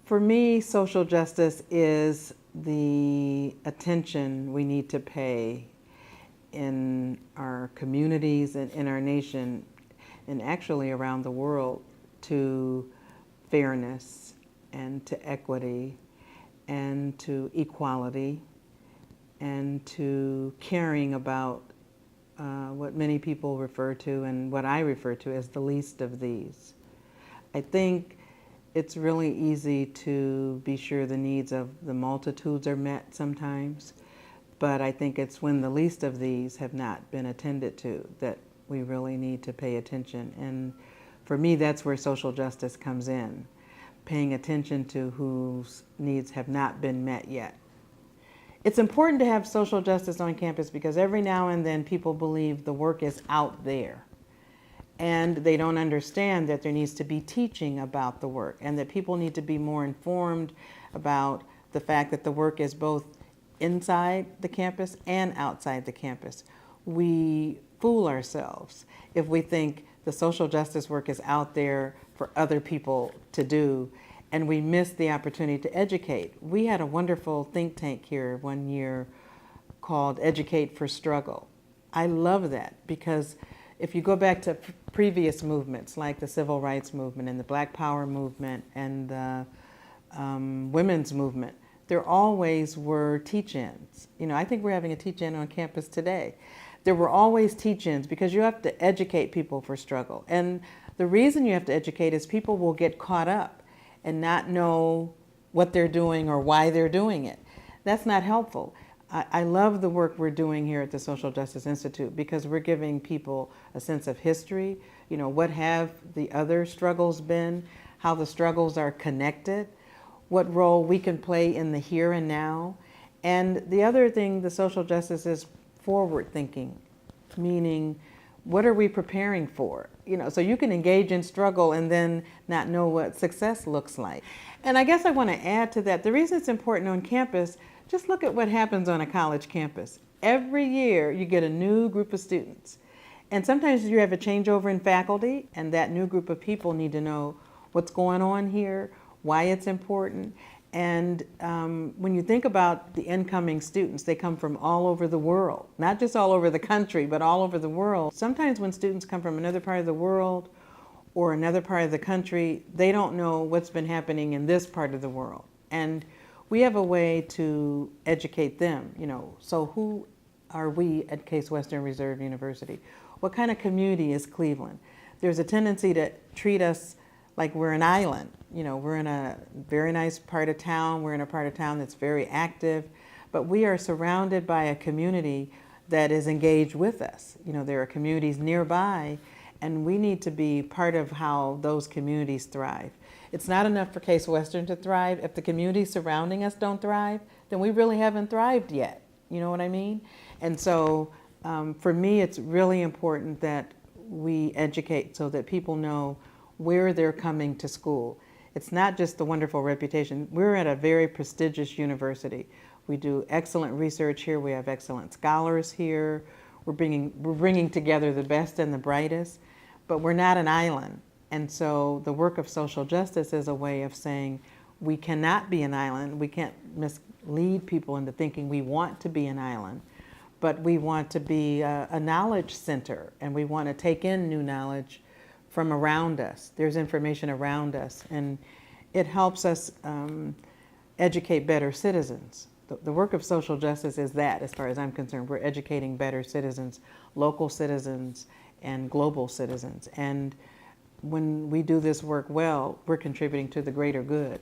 For me, social justice is the attention we need to pay in our communities and in our nation, and actually around the world, to fairness and to equity and to equality and to caring about what many people refer to and what I refer to as the least of these. I think it's really easy to be sure the needs of the multitudes are met sometimes, but I think it's when the least of these have not been attended to that we really need to pay attention. And for me, that's where social justice comes in, paying attention to whose needs have not been met yet. It's important to have social justice on campus because every now and then people believe the work is out there. And they don't understand that there needs to be teaching about the work and that people need to be more informed about the fact that the work is both inside the campus and outside the campus. We fool ourselves if we think the social justice work is out there for other people to do, and we miss the opportunity to educate. We had a wonderful think tank here one year called Educate for Struggle. I love that because if you go back to previous movements like the Civil Rights Movement and the Black Power Movement and the Women's Movement, there always were teach-ins. You know, I think we're having a teach-in on campus today. There were always teach-ins because you have to educate people for struggle. And the reason you have to educate is people will get caught up and not know what they're doing or why they're doing it. That's not helpful. I love the work we're doing here at the Social Justice Institute because we're giving people a sense of history. You know, what have the other struggles been, how the struggles are connected, what role we can play in the here and now. And the other thing, the social justice is forward thinking, meaning what are we preparing for? You know, so you can engage in struggle and then not know what success looks like. And I guess I want to add to that, the reason it's important on campus, just look at what happens on a college campus. Every year you get a new group of students. And sometimes you have a changeover in faculty, and that new group of people need to know what's going on here, why it's important. And when you think about the incoming students, they come from all over the world, not just all over the country, but all over the world. Sometimes when students come from another part of the world or another part of the country, they don't know what's been happening in this part of the world. And we have a way to educate them, you know. So who are we at Case Western Reserve University? What kind of community is Cleveland? There's a tendency to treat us like we're an island. You know, we're in a very nice part of town. We're in a part of town that's very active, but we are surrounded by a community that is engaged with us. You know, there are communities nearby, and we need to be part of how those communities thrive. It's not enough for Case Western to thrive. If the communities surrounding us don't thrive, then we really haven't thrived yet. You know what I mean? And so for me, it's really important that we educate so that people know where they're coming to school. It's not just the wonderful reputation. We're at a very prestigious university. We do excellent research here. We have excellent scholars here. We're bringing together the best and the brightest, but we're not an island. And so the work of social justice is a way of saying we cannot be an island. We can't mislead people into thinking we want to be an island, but we want to be a knowledge center, and we want to take in new knowledge from around us. There's information around us, and it helps us educate better citizens. The work of social justice is that, as far as I'm concerned. We're educating better citizens, local citizens, and global citizens. And when we do this work well, we're contributing to the greater good.